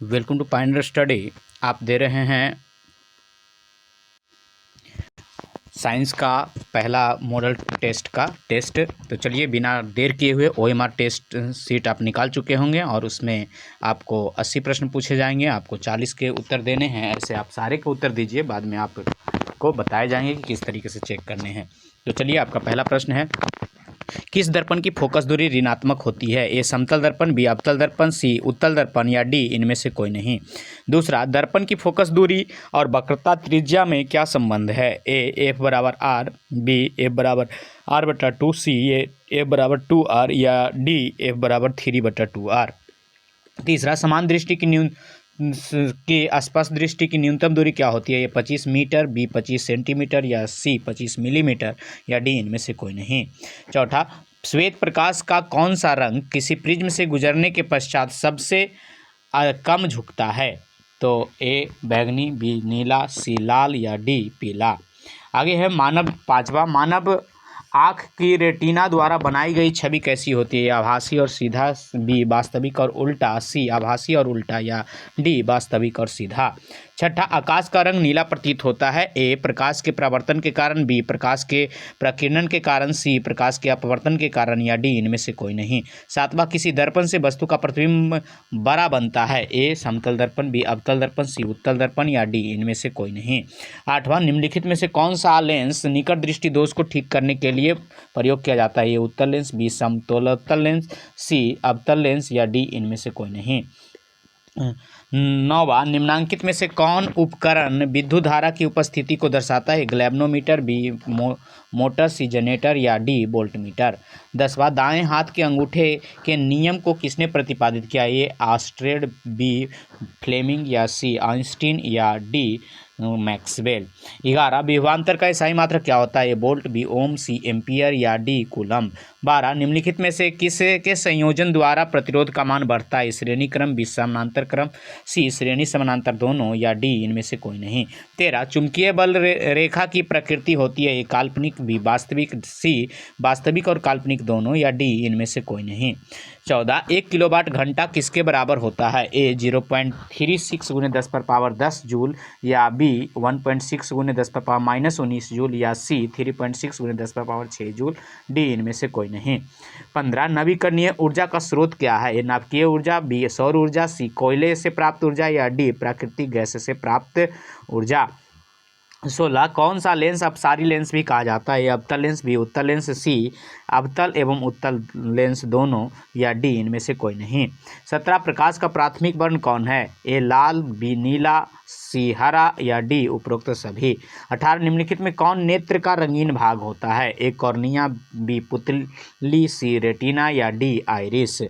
Welcome to पाइंडर study. आप दे रहे हैं साइंस का पहला मॉडल टेस्ट का टेस्ट। तो चलिए बिना देर किए हुए OMR टेस्ट सीट आप निकाल चुके होंगे और उसमें आपको 80 प्रश्न पूछे जाएंगे। आपको 40 के उत्तर देने हैं। ऐसे आप सारे के उत्तर दीजिए, बाद में आपको बताए जाएंगे कि किस तरीके से चेक करने हैं। तो चलिए, आपका पहला प्रश्न है, किस दर्पण की फोकस दूरी ऋणात्मक होती है? ए समतल दर्पण, बी अवतल दर्पण, सी उत्तल दर्पण या डी इनमें से कोई नहीं। दूसरा, दर्पण की फोकस दूरी और वक्रता त्रिज्या में क्या संबंध है? ए एफ बराबर आर, बी एफ बराबर आर बटा 2, सी एफ बराबर 2R या डी एफ बराबर 3/2R। तीसरा, समान दृष्टि के आसपास दृष्टि की न्यूनतम दूरी क्या होती है? ये 25 मीटर, बी 25 सेंटीमीटर या सी 25 मिलीमीटर या डी इनमें से कोई नहीं। चौथा, श्वेत प्रकाश का कौन सा रंग किसी प्रिज्म से गुजरने के पश्चात सबसे कम झुकता है? तो ए बैंगनी, बी नीला, सी लाल या डी पीला। आगे है मानव। पांचवा, मानव आँख की रेटिना द्वारा बनाई गई छवि कैसी होती है? आभासी और सीधा, बी वास्तविक और उल्टा, सी आभासी और उल्टा या डी वास्तविक और सीधा। छठा, आकाश का रंग नीला प्रतीत होता है। ए प्रकाश के परावर्तन के कारण, बी प्रकाश के प्रकीर्णन के कारण, सी प्रकाश के अपवर्तन के कारण या डी इनमें से कोई नहीं। सातवां, किसी दर्पण से वस्तु का प्रतिबिंब बड़ा बनता है। ए समतल दर्पण, बी अवतल दर्पण, सी उत्तल दर्पण या डी इनमें से कोई नहीं। आठवां, निम्नलिखित में से कौन सा लेंस निकट दृष्टि दोष को ठीक करने के लिए प्रयोग किया जाता है? ए उत्तल लेंस, बी समतोलोत्तल लेंस, सी अवतल लेंस या डी इनमें से कोई नहीं। नौवां, निम्नांकित में से कौन उपकरण विद्युत धारा की उपस्थिति को दर्शाता है? ग्लैव्नोमीटर, बी मोटर, सी जनरेटर या डी वोल्टमीटर। 10वां, दाएं हाथ के अंगूठे के नियम को किसने प्रतिपादित किया? ए ऑस्ट्रेड, बी फ्लेमिंग या सी आइंस्टीन या डी मैक्सवेल। 11, विभवांतर का ईसाई मात्रक क्या होता है? ए वोल्ट, बी ओम, सी एम्पियर या डी कूलम। 12, निम्नलिखित में से किस के संयोजन द्वारा प्रतिरोध का मान बढ़ता है? श्रेणी क्रम, बी समानांतर क्रम, सी श्रेणी समानांतर दोनों या डी इनमें से कोई नहीं। 13, चुंबकीय बल रेखा की प्रकृति होती है? ए काल्पनिक, बी वास्तविक, सी वास्तविक और काल्पनिक दोनों या डी इनमें से कोई नहीं। 14, 1 किलोवाट घंटा किसके बराबर होता है? ए 0.36 × 10⁻10 जूल या बी 1.6 × 10⁻−19 जूल या सी 3.6 × 10⁻6 जूल, डी इनमें से कोई नहीं। 15, नवीकरणीय ऊर्जा का स्रोत क्या है? ए नाभिकीय ऊर्जा, बी सौर ऊर्जा, सी कोयले से प्राप्त ऊर्जा या डी प्राकृतिक गैस से प्राप्त ऊर्जा। 16, कौन सा लेंस अपसारी लेंस भी कहा जाता है? अवतल लेंस, बी उत्तल लेंस, सी अवतल एवं उत्तल लेंस दोनों या डी इनमें से कोई नहीं। 17, प्रकाश का प्राथमिक वर्ण कौन है? ए लाल, बी नीला, सी हरा या डी उपरोक्त सभी। 18, निम्नलिखित में कौन नेत्र का रंगीन भाग होता है? ए कॉर्निया, बी पुतली, सी रेटिना या डी आइरिस।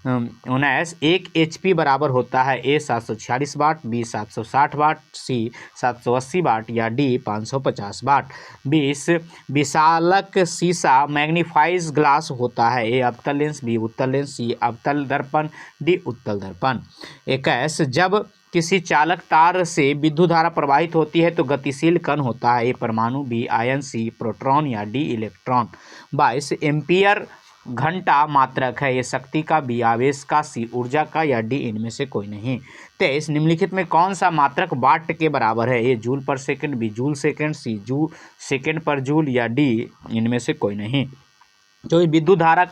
19, 1 HP बराबर होता है? ए 746 वाट, बी 760 वाट, सी 780 वाट या डी 550 वाट। 20, विशालक शीशा मैग्नीफाइज ग्लास होता है? ए अवतल लेंस, बी उत्तल लेंस, सी अवतल दर्पण, डी उत्तल दर्पण। 21, जब किसी चालक तार से विद्युत धारा प्रवाहित होती है तो गतिशील कण होता है? ए परमाणु, बी आयन, सी प्रोटॉन या डी इलेक्ट्रॉन। 22, एम्पियर घंटा मात्रक है? ये शक्ति का, बी आवेश का, सी ऊर्जा का या डी इनमें से कोई नहीं। 23, निम्नलिखित में कौन सा मात्रक वाट के बराबर है? A joule per second, B joule second, C joule second per joule या डी इनमें से कोई नहीं। जो विद्युत धारा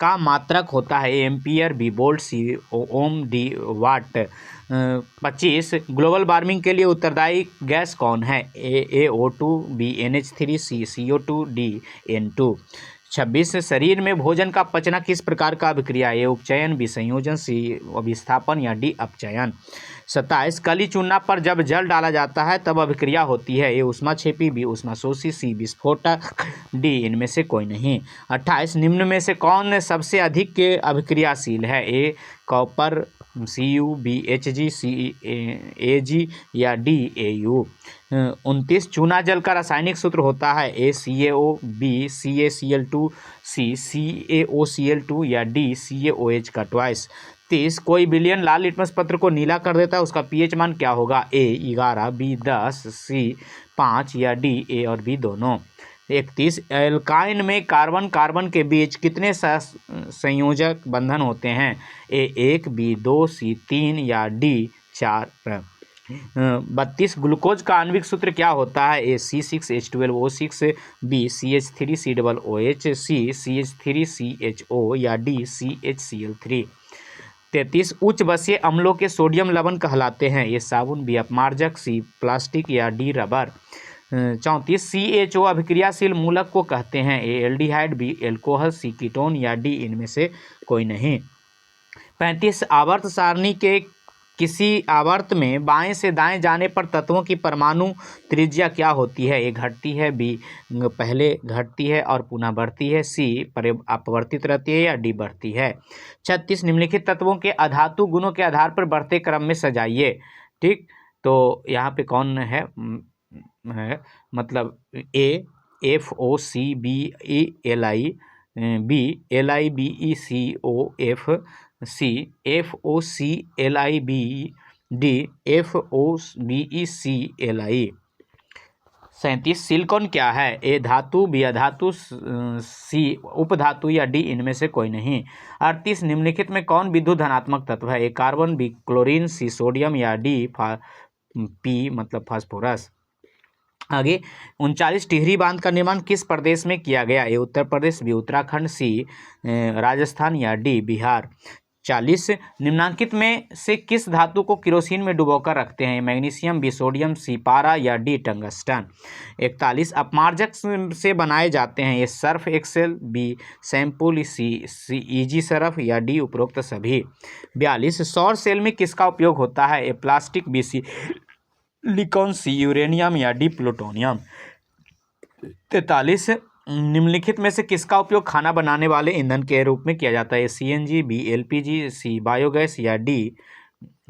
का मात्रक होता है? एम्पियर, बी वोल्ट, सी ओम, डी वाट। 25, ग्लोबल वार्मिंग के लिए उत्तरदायी गैस कौन है? ए O2, बी NH3, सी CO2, डी N2। 26, शरीर में भोजन का पचना किस प्रकार का अभिक्रिया? ए उपचयन, बी संयोजन, सी विस्थापन या डी अपचयन। 27, कली चूना पर जब जल डाला जाता है तब अभिक्रिया होती है? ए ऊष्माक्षेपी, बी ऊष्माशोषी, सी विस्फोटक, डी इनमें से कोई नहीं। 28, निम्न में से कौन सबसे अधिक के अभिक्रियाशील है? ए कॉपर, Cu, बी Hg, सी Ag या डी Au। 29, चूना जल का रासायनिक सूत्र होता है? ए CaO, बी CaCl2, सी CaOCl2 या डी CaOH का ट्वाइस। 30, कोई विलयन लाल लिटमस पत्र को नीला कर देता है, उसका pH मान क्या होगा? ए 11, बी 10, सी 5 या डी ए और बी दोनों। 31 एल्काइन में कार्बन कार्बन के बीच कितने संयोजक बंधन होते हैं? ए 1, बी 2, सी 3 या डी 4। 32 ग्लूकोज का आणविक सूत्र क्या होता है? ए C6H12O6, बी CH3COOH, सी CH3CHO या डी CHCl3। 33 उच्च बसीय अम्लों के सोडियम लवण कहलाते हैं? ए साबुन, बी अपमार्जक, सी प्लास्टिक या डी रबर। 34 CHO अभिक्रियाशील मूलक को कहते हैं? ए एल्डिहाइड, बी एल्कोहल, सी कीटोन या डी इनमें से कोई नहीं। 35 आवर्त सारणी के किसी आवर्त में बाएं से दाएं जाने पर तत्वों की परमाणु त्रिज्या क्या होती है? ए घटती है, बी पहले घटती है और पुनः बढ़ती है, सी अपवर्तित रहती है या डी बढ़ती है। 36 निम्नलिखित तत्वों के अधातु गुणों के आधार पर बढ़ते क्रम में सजाइए। ठीक, तो यहाँ पे कौन है मतलब ए FOCBELI, बी LIBECOF, सी FOCLIB, डी FOBECLI। 37 सिलिकॉन क्या है? ए धातु, बी अधातु, सी उपधातु या डी इनमें से कोई नहीं। 38 निम्नलिखित में कौन विद्युत धनात्मक तत्व है? A carbon, B chlorine, C sodium या डी पी मतलब फास्फोरस। आगे 39 टिहरी बांध का निर्माण किस प्रदेश में किया गया? ए उत्तर प्रदेश, बी उत्तराखंड, सी राजस्थान या डी बिहार। 40 निम्नांकित में से किस धातु को केरोसिन में डुबोकर रखते हैं? मैग्नीशियम, बी सोडियम, सी पारा या डी टंगस्टन। 41 अपमार्जक से बनाए जाते हैं? ए सर्फ एक्सेल, बी शैम्पूल, सी इजी सर्फ या डी उपरोक्त सभी। 42 सौर सेल में किसका उपयोग होता है? ए प्लास्टिक, बी सिलिकॉन, सी यूरेनियम या डी प्लूटोनियम। 43 निम्नलिखित में से किसका उपयोग खाना बनाने वाले ईंधन के रूप में किया जाता है? CNG, बी LPG, सी बायोगैस या डी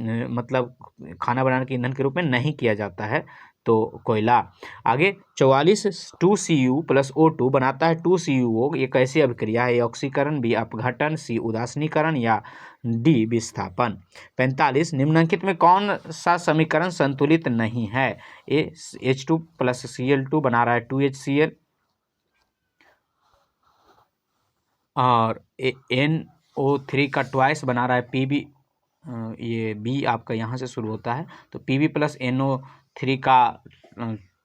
मतलब खाना बनाने के ईंधन के रूप में नहीं किया जाता है तो कोयला। आगे 44 2Cu + O2 बनाता है 2CuO। ये कैसी अभिक्रिया है? ऑक्सीकरण, बी अपघटन, सी उदासीनीकरण या डी विस्थापन। 45 निम्नलिखित में कौन सा समीकरण संतुलित नहीं है? ए H2 + Cl2 बना रहा है 2HCl और NO3 का ट्वाइस बना रहा है Pb, ये बी आपका यहाँ से शुरू होता है तो Pb + NO3 का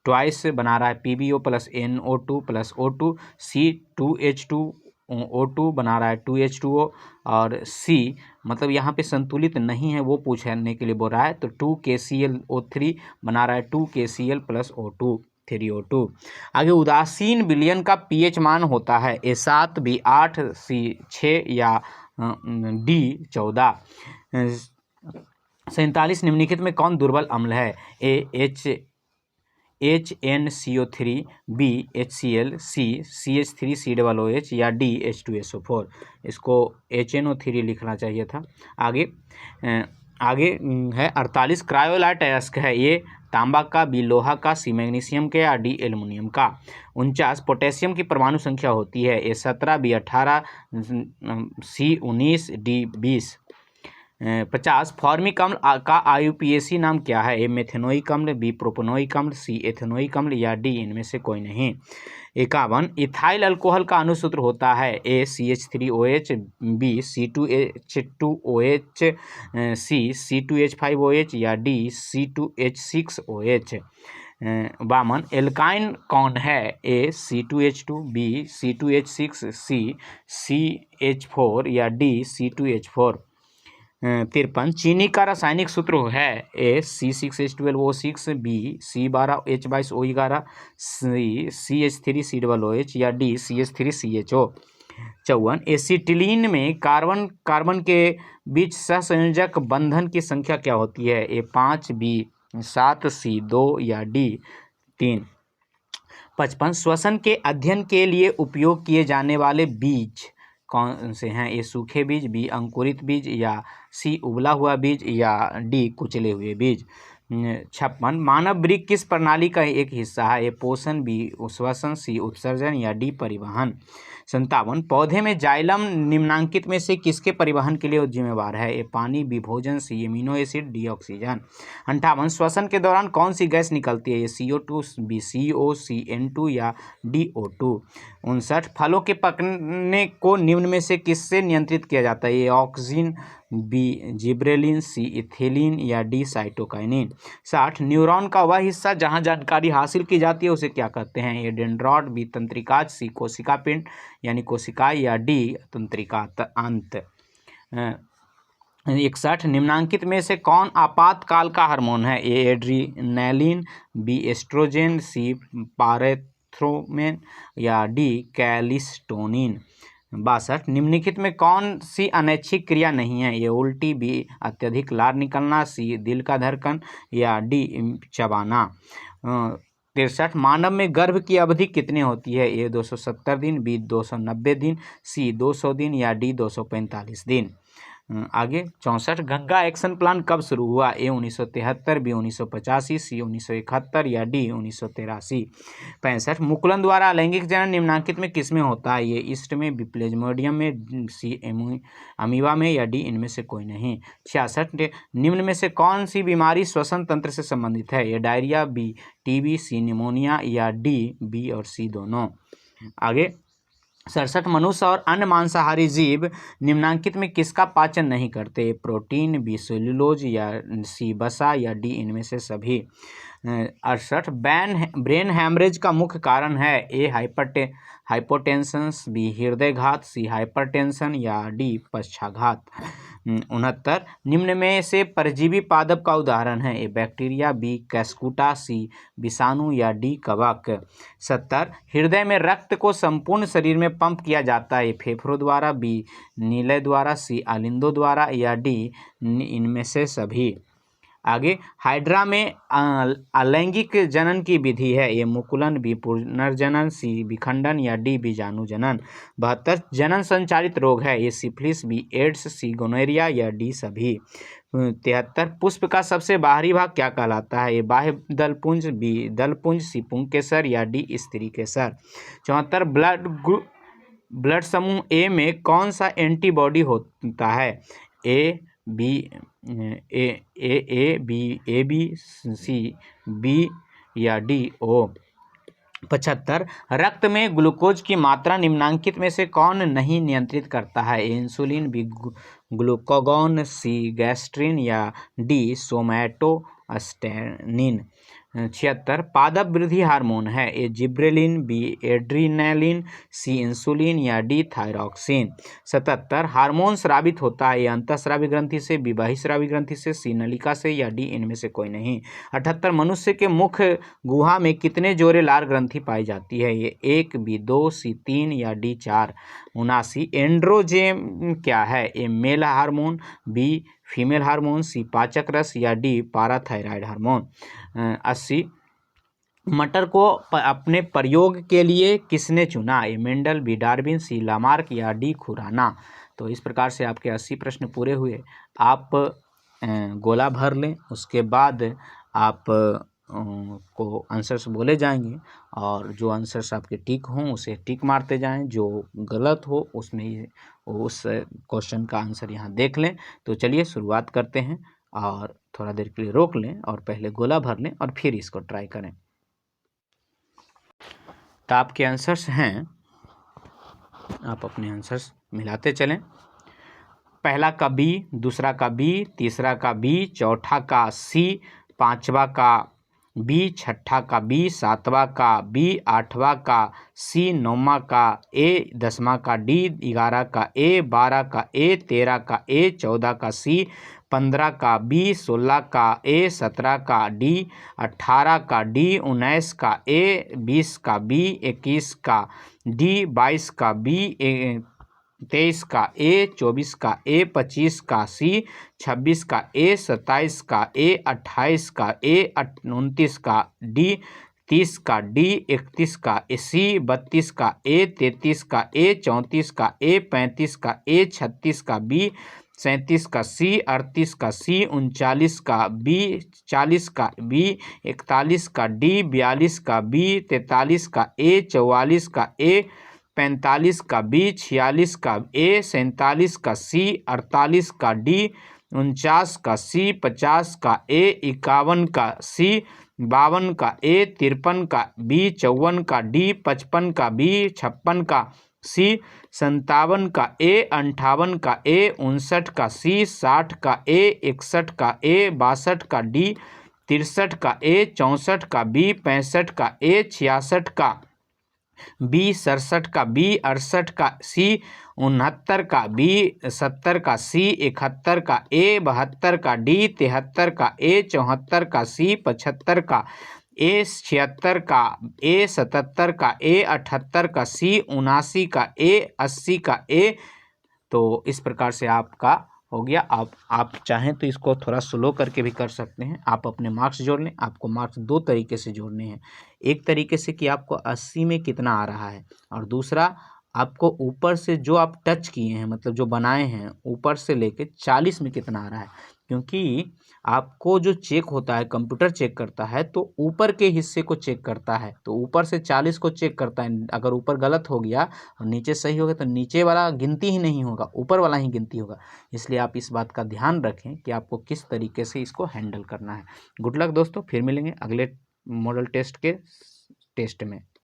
ट्वाइस बना रहा है PbO + NO2 + O2, C2H2O2 बना रहा है 2H2O और C मतलब यहाँ पे संतुलित नहीं है वो पूछने के लिए बोल रहा है तो 2KClO3 बना रहा है 2KCl + O2 3O2। आगे उदासीन विलयन का pH मान होता है? ए 7, बी 8, सी 6 या डी 14। 47 निम्नलिखित में कौन दुर्बल अम्ल है? ए HNCO3, बी HCl, सी CH3COOH या डी H2SO4। इसको HNO3 लिखना चाहिए था। आगे है 48 क्रायोलाइट अयस्क है? ये तांबा का, बी लोहा का, सी मैग्नीशियम के या डी एल्युमिनियम का। 49 पोटेशियम की परमाणु संख्या होती है? ए 17, बी 18, सी 19, डी 20। 50 फॉर्मिक अम्ल का IUPAC नाम क्या है? ए मेथेनोइक अम्ल, बी प्रोपेनोइक अम्ल, सी एथेनोइक अम्ल या डी इनमें से कोई नहीं। 51 इथाइल अल्कोहल का अनुसूत्र होता है? ए CH3OH, बी C2H2OH, सी C2H5OH या डी C2H6OH। 52 एल्काइन कौन है? ए C2H2, बी C2H6, सी CH4 या डी C2H4। 53 चीनी का रासायनिक सूत्र है? ए C6H12O6, बी C12H22O11, सी CH3COOH या डी CH3CHO। 54 एसिटिलीन में कार्बन कार्बन के बीच सहसंयोजक बंधन की संख्या क्या होती है? ए 5, बी 7, सी 2 या डी 3। 55 श्वसन के अध्ययन के लिए उपयोग किए जाने वाले बीज कौन से हैं? ए सूखे बीज, बी अंकुरित बीज या सी उबला हुआ बीज या डी कुचले हुए बीज। 56 मानव वृक्क किस प्रणाली का एक हिस्सा है? ए पोषण, बी श्वसन, सी उत्सर्जन या डी परिवहन। 57 पौधे में जाइलम निम्नांकित में से किसके परिवहन के लिए जिम्मेवार है? ए पानी, बी भोजन, सी एमिनो एसिड, डी ऑक्सीजन। 58 श्वसन के दौरान कौन सी गैस निकलती है? ये CO2, बी CO, सी N2 या डी O2। 59 फलों के पकने को निम्न में से किससे नियंत्रित किया जाता है? ये ऑक्सीजन, बी जिब्रेलिन, सी इथिलीन या डी साइटोकाइनिन। 60 न्यूरॉन का वह हिस्सा जहां जानकारी हासिल की जाती है उसे क्या कहते हैं? ए डेंड्रॉट, बी तंत्रिकाज, सी कोशिका पिंड यानी कोशिकाएं या डी तंत्रिका अंत। 61 निम्नांकित में से कौन आपातकाल का हार्मोन है? ए एड्रीनैलिन, बी एस्ट्रोजेन, सी पारेथ्रोमेन या डी कैलिस्टोनिन। 62 निम्नलिखित में कौन सी अनैच्छिक क्रिया नहीं है? ये उल्टी, बी अत्यधिक लार निकलना, सी दिल का धड़कन या डी चबाना। 63 मानव में गर्भ की अवधि कितनी होती है? ए 270 दिन, बी 290 दिन, सी 200 दिन या डी 245 दिन। आगे 64 गंगा एक्शन प्लान कब शुरू हुआ? ए 1973, बी 1985, सी 1971 या डी 1983। 65 मुकुलन द्वारा लैंगिक जनन निम्नांकित में किसमें होता है? ये ईस्ट में, बी प्लेज्मोडियम में, सी अमीबा में या डी इनमें से कोई नहीं। 66 निम्न में से कौन सी बीमारी श्वसन तंत्र से संबंधित है? ये डायरिया, बी टीबी, सी निमोनिया या डी बी और सी दोनों। आगे 67 मनुष्य और अन्य मांसाहारी जीव निम्नांकित में किसका पाचन नहीं करते? प्रोटीन, बी सेल्यूलोज या सी वसा या डी इनमें से सभी। 68 ब्रेन हैमरेज का मुख्य कारण है? ए हाइपोटेंशन, बी हृदयघात, सी हाइपरटेंशन या डी पक्षाघात। 69 निम्न में से परजीवी पादप का उदाहरण है? ए बैक्टीरिया, बी कैस्कुटा, सी विषाणु या डी कवक। 70 हृदय में रक्त को संपूर्ण शरीर में पंप किया जाता है? फेफड़ों द्वारा, बी नीले द्वारा, सी आलिंदों द्वारा या डी इनमें से सभी। आगे हाइड्रा में अलैंगिक जनन की विधि है? ये मुकुलन, बी पुनर्जनन, सी विखंडन या डी बीजाणु जनन। 72 जनन संचालित रोग है? ये सिफिलिस, बी एड्स, सी गोनोरिया या डी सभी। 73 पुष्प का सबसे बाहरी भाग क्या कहलाता है? ये बाह्य दलपुंज, बी दलपुंज, सी पुंकेसर या डी स्त्री केसर। 74 ब्लड समूह ए में कौन सा एंटीबॉडी होता है? A B A B C B या डी ओ। 75 रक्त में ग्लूकोज की मात्रा निम्नांकित में से कौन नहीं नियंत्रित करता है? इंसुलिन, बी ग्लूकागॉन, सी गैस्ट्रिन या डी सोमैटोस्टेनिन। 76 पादप वृद्धि हार्मोन है? ए जिब्रेलिन, बी एड्रीनैलिन, सी इंसुलिन या डी थायरॉक्सिन। 77 हार्मोन स्रावित होता है? ए अंतःस्रावी ग्रंथि से, बी बहिःस्रावी ग्रंथि से, सी नलिका से या डी इनमें से कोई नहीं। 78 मनुष्य के मुख गुहा में कितने जोड़े लार ग्रंथि पाई जाती है? ये 1, बी 2, सी 3 या डी 4। 79 एंड्रोजेन क्या है? A male hormone, B female hormone, C पाचक रस या डी पाराथायराइड हार्मोन। 80 मटर को अपने प्रयोग के लिए किसने चुना? ए मेंडल, बी डार्विन, सी लामार्क या डी खुराना। तो इस प्रकार से आपके 80 प्रश्न पूरे हुए। आप गोला भर लें, उसके बाद आप को आंसर्स बोले जाएंगे और जो आंसर्स आपके टिक हों उसे टिक मारते जाएं, जो गलत हो उसमें उस क्वेश्चन का आंसर यहाँ देख लें। तो चलिए शुरुआत करते हैं और थोड़ा देर के लिए रोक लें और पहले गोला भर लें और फिर इसको ट्राई करें। तो आपके आंसर्स हैं, आप अपने आंसर्स मिलाते चलें। पहला का बी, दूसरा का बी, तीसरा का बी, चौथा का सी, पांचवा का बी, छठा का बी, सातवां का बी, आठवां का सी, नौवां का ए, 10वां का डी, 11 का ए, 12 का ए, 13 का ए, 14 का सी, 15 का बी, 16 का ए, 17 का डी, 18 का डी, 19 का ए, 20 का बी, 21 का डी, 22 का बी, 23 का ए, 24 का ए, 25 का सी, 26 का ए, 27 का ए, 28 का ए, 29 का डी, 30 का डी, 31 का सी, 32 का ए, 33 का ए, 34 का ए, 35 का ए, 36 का बी, 37 का सी, 38 का सी, 39 का बी, 40 का बी, 41 का डी, 42 का बी, 43 का ए, 44 का ए, 45 का बी, 46 का ए, 47 का सी, 48 का डी, 49 का सी, 50 का ए, 51 का सी, 52 का ए, 53 का बी, 54 का डी, 55 का बी, 56 का सी, 57 का ए, 58 का ए, 59 का सी, 60 का ए, 61 का ए, 62 का डी, 63 का ए, 64 का बी, 65 का ए, 66 का बी, 67 का बी, 68 का सी, 69 का बी, 70 का सी, 71 का ए, 72 का डी, 73 का ए, 74 का सी, 75 का ए, 76 का ए, 77 का ए, 78 का सी, 79 का ए, 80 का ए। तो इस प्रकार से आपका हो गया। आप चाहें तो इसको थोड़ा स्लो करके भी कर सकते हैं। आप अपने मार्क्स जोड़ लें। आपको मार्क्स दो तरीके से जोड़ने हैं। एक तरीके से कि आपको 80 में कितना आ रहा है, और दूसरा आपको ऊपर से जो आप टच किए हैं, मतलब जो बनाए हैं, ऊपर से लेके 40 में कितना आ रहा है। क्योंकि आपको जो चेक होता है, कंप्यूटर चेक करता है तो ऊपर के हिस्से को चेक करता है, तो ऊपर से 40 को चेक करता है। अगर ऊपर गलत हो गया और नीचे सही हो गया तो नीचे वाला गिनती ही नहीं होगा, ऊपर वाला ही गिनती होगा। इसलिए आप इस बात का ध्यान रखें कि आपको किस तरीके से इसको हैंडल करना है। गुड लक दोस्तों, फिर मिलेंगे अगले मॉडल टेस्ट के टेस्ट में।